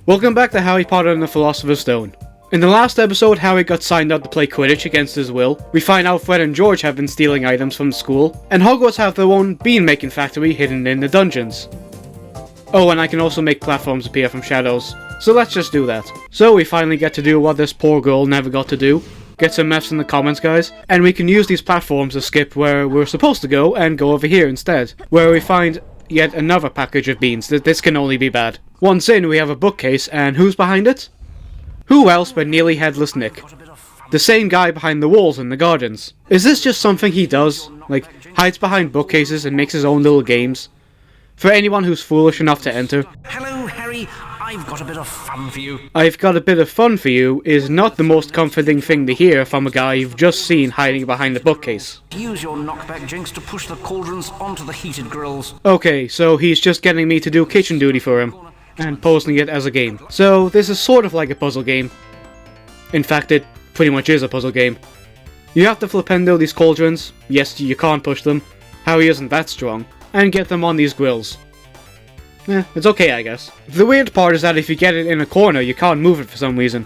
Welcome back to Harry Potter and the Philosopher's Stone. In the last episode, Harry got signed up to play Quidditch against his will. We find out Fred and George have been stealing items from the school, and Hogwarts have their own bean-making factory hidden in the dungeons. Oh, and I can also make platforms appear from shadows, so let's just do that. So we finally get to do what this poor girl never got to do. Get some F's in the comments, guys, and we can use these platforms to skip where we're supposed to go and go over here instead, where we find yet another package of beans. This can only be bad. Once in, we have a bookcase, and who's behind it? Who else but nearly Headless Nick? The same guy behind the walls in the gardens. Is this just something he does? Like, hides behind bookcases and makes his own little games? For anyone who's foolish enough to enter. Hello, Harry. I've got a bit of fun for you. I've got a bit of fun for you is not the most comforting thing to hear from a guy you've just seen hiding behind a bookcase. Use your knockback jinx to push the cauldrons onto the heated grills. Okay, so he's just getting me to do kitchen duty for him, and posting it as a game. So this is sort of like a puzzle game. In fact, it pretty much is a puzzle game. You have to flipendo these cauldrons. Yes, you can't push them. Harry isn't that strong. And get them on these grills. It's okay, I guess. The weird part is that if you get it in a corner, you can't move it for some reason.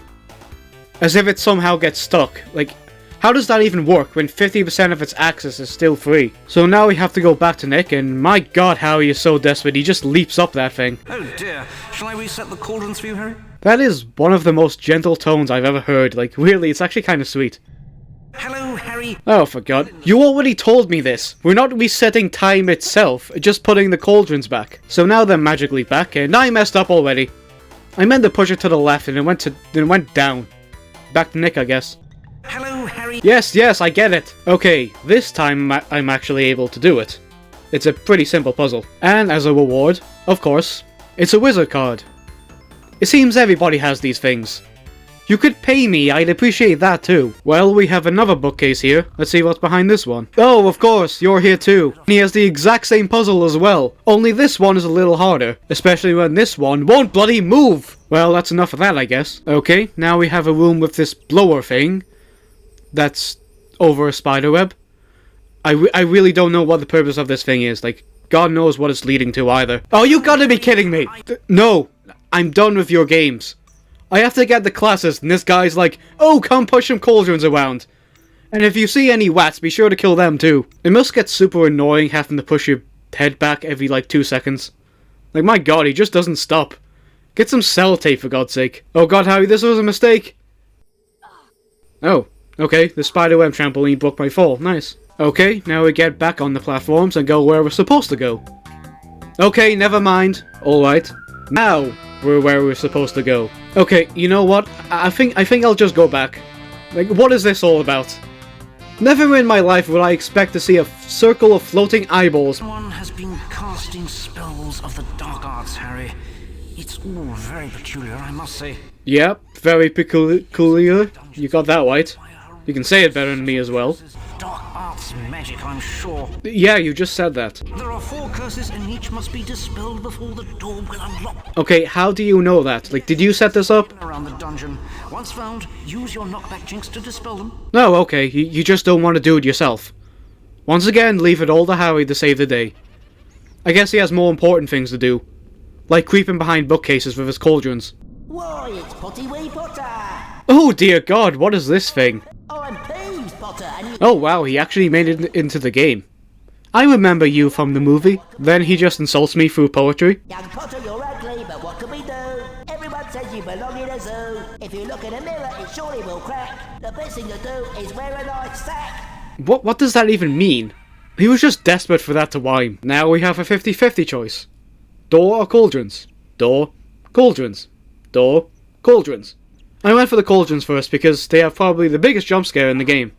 As if it somehow gets stuck. Like, how does that even work when 50% of its axis is still free? So now we have to go back to Nick, and my god, Harry is so desperate, he just leaps up that thing. Oh dear, shall I reset the cauldrons for you, Harry? That is one of the most gentle tones I've ever heard. Like, really, it's actually kind of sweet. Hello, Harry. Oh, for God. You already told me this. We're not resetting time itself, just putting the cauldrons back. So now they're magically back, and I messed up already. I meant to push it to the left, and it went down. Back to Nick, I guess. Hello, Harry. Yes, I get it. Okay, this time I'm actually able to do it. It's a pretty simple puzzle. And as a reward, of course, it's a wizard card. It seems everybody has these things. You could pay me, I'd appreciate that too. Well, we have another bookcase here. Let's see what's behind this one. Oh, of course, you're here too. He has the exact same puzzle as well. Only this one is a little harder. Especially when this one won't bloody move. Well, that's enough of that, I guess. Okay, now we have a room with this blower thing. That's over a spiderweb. I really don't know what the purpose of this thing is. Like, God knows what it's leading to either. Oh, you gotta be kidding me! No, I'm done with your games. I have to get the classes, and this guy's like, oh, come push some cauldrons around. And if you see any rats, be sure to kill them too. It must get super annoying having to push your head back every like 2 seconds. Like, my god, he just doesn't stop. Get some sellotape for God's sake. Oh god, Harry, this was a mistake. Oh, okay, the spiderweb trampoline broke my fall, nice. Okay, now we get back on the platforms and go where we're supposed to go. Okay, never mind. Alright. Now, we're where we're supposed to go. Okay, you know what? I think I'll just go back. Like, what is this all about? Never in my life would I expect to see a circle of floating eyeballs. Someone has been casting spells of the dark arts, Harry. It's all very peculiar, I must say. Yep, very peculiar. You got that right. You can say it better than me as well. Dark arts magic, I'm sure. Yeah, you just said that. There are 4 curses and each must be dispelled before the door will unlock. Okay, how do you know that? Like, did you set this up? Around the dungeon. Once found, use your knockback jinx to dispel them. No, okay, you just don't want to do it yourself. Once again, leave it all to Harry to save the day. I guess he has more important things to do. Like creeping behind bookcases with his cauldrons. Why, it's Pottywee Potter! Oh dear god, what is this thing? Oh, I'm Peeves, Potter, and you... Oh wow, he actually made it into the game. I remember you from the movie. Then he just insults me through poetry. Young Potter, you're ugly, but what can we do? Everyone says you belong in a zoo. If you look in a mirror, it surely will crack. The best thing to do is wear a nice sack. What does that even mean? He was just desperate for that to rhyme. Now we have a 50-50 choice. Door or cauldrons? Door, cauldrons. Door, cauldrons. I went for the cauldrons first because they have probably the biggest jump scare in the game.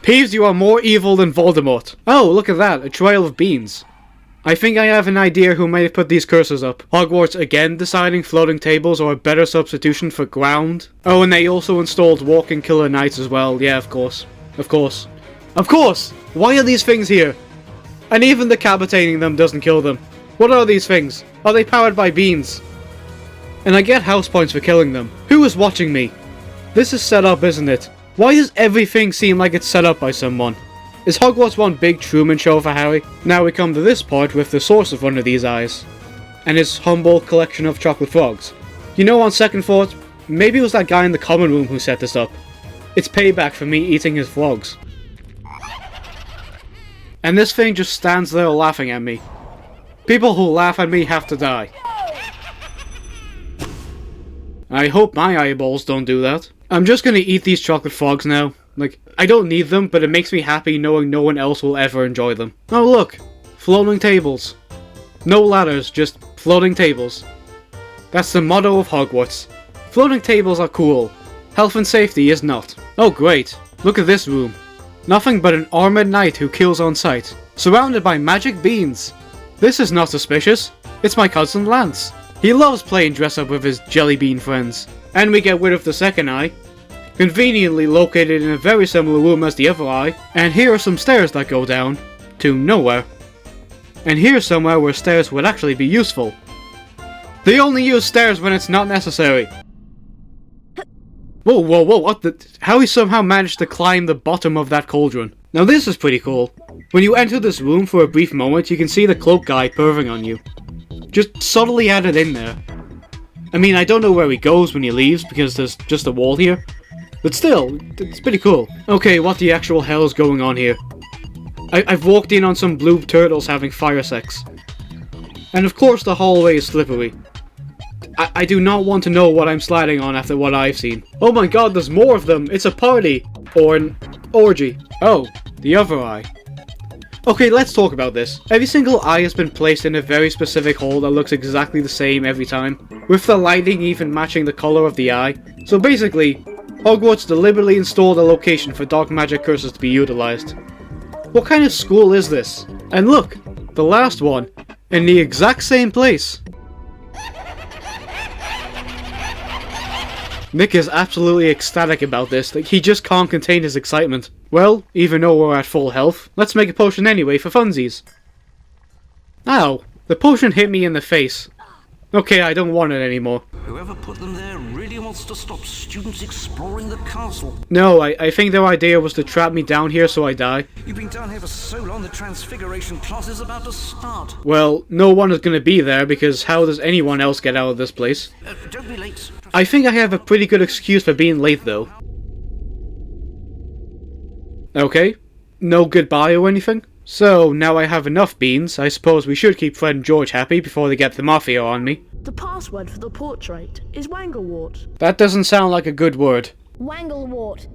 Peeves, you are more evil than Voldemort. Oh, look at that, a trail of beans. I think I have an idea who may have put these cursors up. Hogwarts again deciding floating tables are a better substitution for ground. Oh, and they also installed walking killer knights as well. Yeah, of course. Of course. Of course! Why are these things here? And even decapitating them doesn't kill them. What are these things? Are they powered by beans? And I get house points for killing them. Who is watching me? This is set up, isn't it? Why does everything seem like it's set up by someone? Is Hogwarts one big Truman show for Harry? Now we come to this part with the source of one of these eyes. and his humble collection of chocolate frogs. You know, on second thought, maybe it was that guy in the common room who set this up. It's payback for me eating his frogs. And this thing just stands there laughing at me. People who laugh at me have to die. I hope my eyeballs don't do that. I'm just gonna eat these chocolate frogs now. Like, I don't need them, but it makes me happy knowing no one else will ever enjoy them. Oh look! Floating tables. No ladders, just floating tables. That's the motto of Hogwarts. Floating tables are cool. Health and safety is not. Oh great, look at this room. Nothing but an armored knight who kills on sight. Surrounded by magic beans. This is not suspicious. It's my cousin Lance. He loves playing dress up with his jelly bean friends. And we get rid of the second eye. Conveniently located in a very similar room as the other eye. And here are some stairs that go down to nowhere. And here's somewhere where stairs would actually be useful. They only use stairs when it's not necessary. Whoa, whoa, whoa, what the? How he somehow managed to climb the bottom of that cauldron. Now this is pretty cool. When you enter this room for a brief moment, you can see the cloak guy perving on you. Just subtly added in there. I mean, I don't know where he goes when he leaves because there's just a wall here. But still, it's pretty cool. Okay, what the actual hell is going on here? I've walked in on some blue turtles having fire sex. And of course the hallway is slippery. I do not want to know what I'm sliding on after what I've seen. Oh my god, there's more of them! It's a party! Or an orgy. Oh, the other eye. Okay, let's talk about this. Every single eye has been placed in a very specific hole that looks exactly the same every time, with the lighting even matching the color of the eye. So basically, Hogwarts deliberately installed a location for dark magic curses to be utilized. What kind of school is this? And look, the last one, in the exact same place. Nick is absolutely ecstatic about this, like he just can't contain his excitement. Well, even though we're at full health, let's make a potion anyway for funsies. Ow, the potion hit me in the face. Okay, I don't want it anymore. Whoever put them there really wants to stop students exploring the castle. No, I think their idea was to trap me down here so I die. You've been down here for so long the transfiguration class is about to start. Well, no one is going to be there because how does anyone else get out of this place? Don't be late. I think I have a pretty good excuse for being late though. Okay, no goodbye or anything? So, now I have enough beans, I suppose we should keep Fred and George happy before they get the Mafia on me. The password for the portrait is Wanglewort. That doesn't sound like a good word. Wanglewort.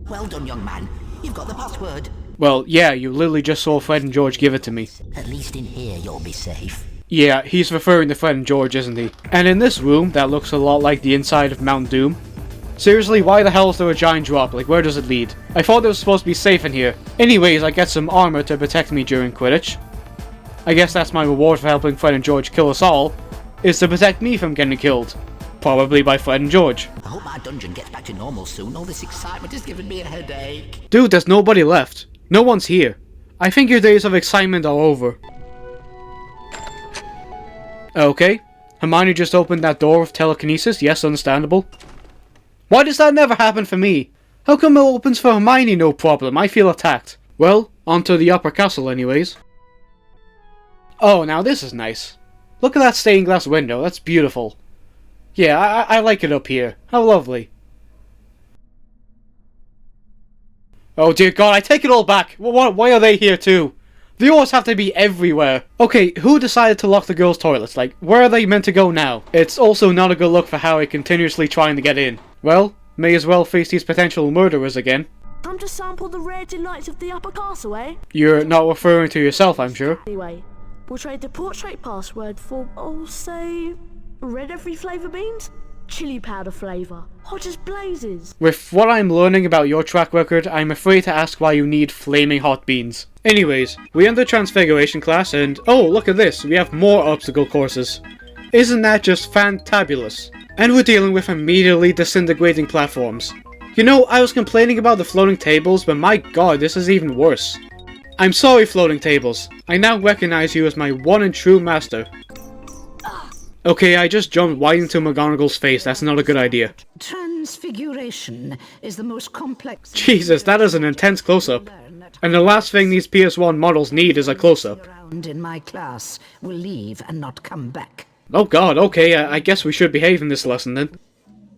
Well done, young man. You've got the password. Well, yeah, you literally just saw Fred and George give it to me. At least in here you'll be safe. Yeah, he's referring to Fred and George, isn't he? And in this room, that looks a lot like the inside of Mount Doom. Seriously, why the hell is there a giant drop? Like, where does it lead? I thought it was supposed to be safe in here. Anyways, I get some armor to protect me during Quidditch. I guess that's my reward for helping Fred and George kill us all, is to protect me from getting killed. Probably by Fred and George. I hope my dungeon gets back to normal soon. All this excitement is giving me a headache. Dude, there's nobody left. No one's here. I think your days of excitement are over. Okay. Hermione just opened that door with telekinesis. Yes, understandable. Why does that never happen for me? How come it opens for Hermione no problem? I feel attacked. Well, onto the upper castle anyways. Oh, now this is nice. Look at that stained glass window, that's beautiful. Yeah, I like it up here. How lovely. Oh dear god, I take it all back. Why are they here too? They always have to be everywhere. Okay, who decided to lock the girls' toilets? Like, where are they meant to go now? It's also not a good look for Harry continuously trying to get in. Well, may as well face these potential murderers again. Time to sample the rare delights of the upper castle, eh? You're not referring to yourself, I'm sure. Anyway, we'll trade the portrait password for, oh, say, red every flavour beans? Chili powder flavour. Hot as blazes. With what I'm learning about your track record, I'm afraid to ask why you need flaming hot beans. Anyways, we enter Transfiguration class and, oh, look at this, we have more obstacle courses. Isn't that just fantabulous? And we're dealing with immediately disintegrating platforms. You know, I was complaining about the floating tables, but my god, this is even worse. I'm sorry, floating tables. I now recognize you as my one and true master. Okay, I just jumped right into McGonagall's face, that's not a good idea. Transfiguration is the most complex... Jesus, that is an intense close-up. And the last thing these PS1 models need is a close-up. ...in my class will leave and not come back. Oh god, okay, I guess we should behave in this lesson then.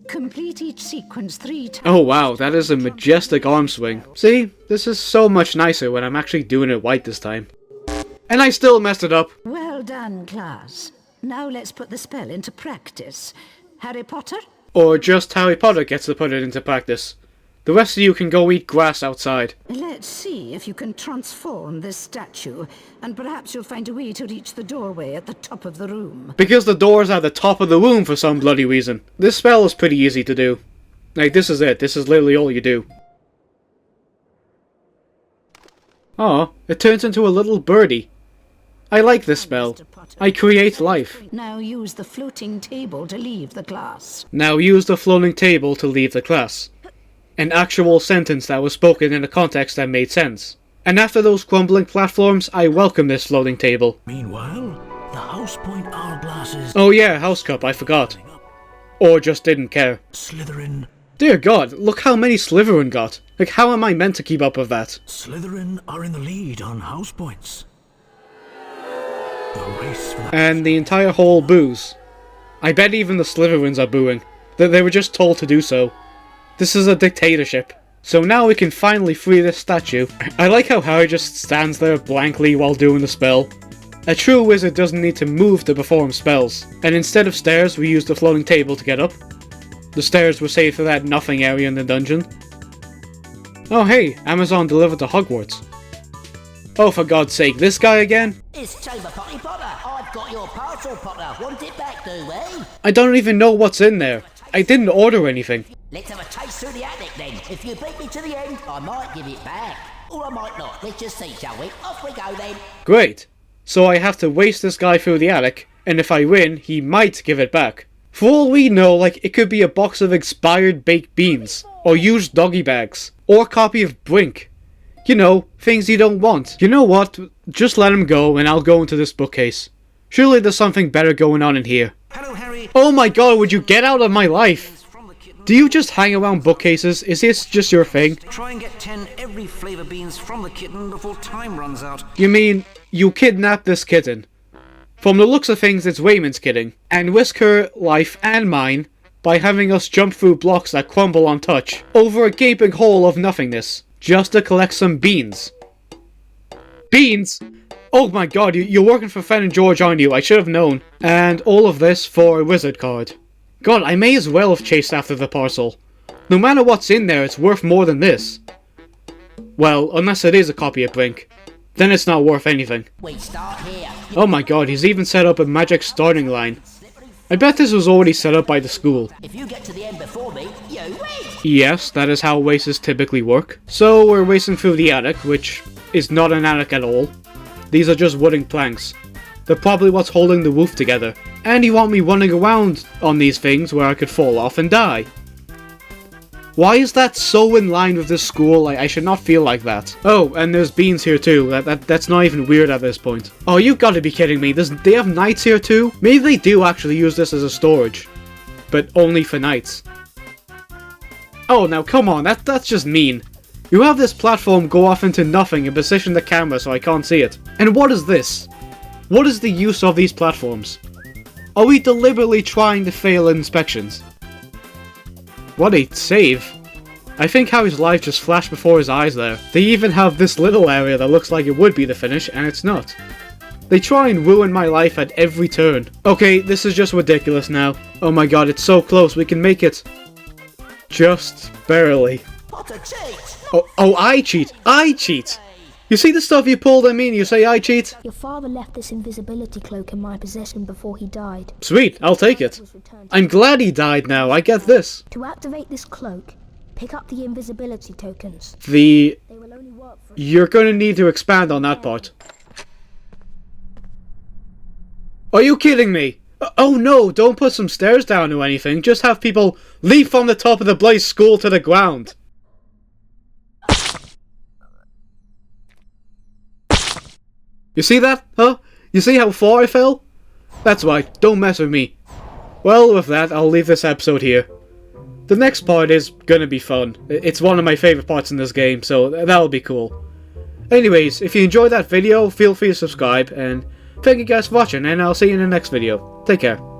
Complete each sequence 3 times. Oh wow, that is a majestic arm swing. See, this is so much nicer when I'm actually doing it right this time. And I still messed it up. Well done, class. Now let's put the spell into practice. Harry Potter? Or just Harry Potter gets to put it into practice. The rest of you can go eat grass outside. Let's see if you can transform this statue, and perhaps you'll find a way to reach the doorway at the top of the room. Because the door's at the top of the room for some bloody reason. This spell is pretty easy to do. Like, this is it. This is literally all you do. Oh, it turns into a little birdie. I like this spell. I create life. Now use the floating table to leave the class. Now use the floating table to leave the class. An actual sentence that was spoken in a context that made sense. And after those crumbling platforms, I welcome this floating table. Meanwhile, the house point hourglasses. Oh yeah, House Cup, I forgot. Or just didn't care. Slytherin. Dear God, look how many Slytherin got. Like, how am I meant to keep up with that? Slytherin are in the lead on house points. The race for And the entire hall boos. I bet even the Slytherins are booing. That they were just told to do so. This is a dictatorship. So now we can finally free this statue. I like how Harry just stands there blankly while doing the spell. A true wizard doesn't need to move to perform spells. And instead of stairs, we use the floating table to get up. The stairs were saved for that nothing area in the dungeon. Oh hey, Amazon delivered to Hogwarts. Oh, for God's sake, this guy again? It's Chamber Potty Potter. I've got your parcel, Potter. Want it back, do we? I don't even know what's in there. I didn't order anything. Let's have a chase through the attic then. If you beat me to the end, I might give it back. Or I might not. Let's just see, shall we? Off we go then. Great. So I have to waste this guy through the attic, and if I win, he might give it back. For all we know, like, it could be a box of expired baked beans, or used doggy bags, or a copy of Brink. You know, things you don't want. You know what? Just let him go, and I'll go into this bookcase. Surely there's something better going on in here. Hello, Harry. Oh my god, would you get out of my life? Do you just hang around bookcases? Is this just your thing? Try and get 10 every flavour beans from the kitten before time runs out. You mean, you kidnapped this kitten? From the looks of things, it's Raymond's kidding, and risk her life and mine by having us jump through blocks that crumble on touch, over a gaping hole of nothingness, just to collect some beans. Beans? Oh my god, you're working for Fred and George, aren't you? I should have known. And all of this for a wizard card. God, I may as well have chased after the parcel. No matter what's in there, it's worth more than this. Well, unless it is a copy of Brink. Then it's not worth anything. We start here. Oh my god, he's even set up a magic starting line. I bet this was already set up by the school. If you get to the end before me, you win. Yes, that is how races typically work. So we're racing through the attic, which is not an attic at all. These are just wooden planks. They're probably what's holding the roof together. And you want me running around on these things where I could fall off and die. Why is that so in line with this school? I should not feel like that. Oh, and there's beans here too. That's not even weird at this point. Oh, you've got to be kidding me. They have knights here too? Maybe they do actually use this as a storage. But only for knights. Oh, now come on. That's just mean. You have this platform go off into nothing and position the camera so I can't see it. And what is this? What is the use of these platforms? Are we deliberately trying to fail inspections? What a save. I think Harry's life just flashed before his eyes there. They even have this little area that looks like it would be the finish, and it's not. They try and ruin my life at every turn. Okay, this is just ridiculous now. Oh my god, it's so close, we can make it. Just barely. Potter cheat. Oh, I cheat! I cheat! You see the stuff you pulled on me and you say I cheat? Your father left this invisibility cloak in my possession before he died. Sweet, I'll take it. I'm glad he died now, I get this. To activate this cloak, pick up the invisibility tokens. They will only work for... You're gonna need to expand on that part. Are you kidding me? Oh no, don't put some stairs down or anything, just have people leap from the top of the Blaze School to the ground. You see that, huh? You see how far I fell? That's right, don't mess with me. Well, with that, I'll leave this episode here. The next part is gonna be fun. It's one of my favourite parts in this game, so that'll be cool. Anyways, if you enjoyed that video, feel free to subscribe, and Thank you guys for watching, and I'll see you in the next video. Take care.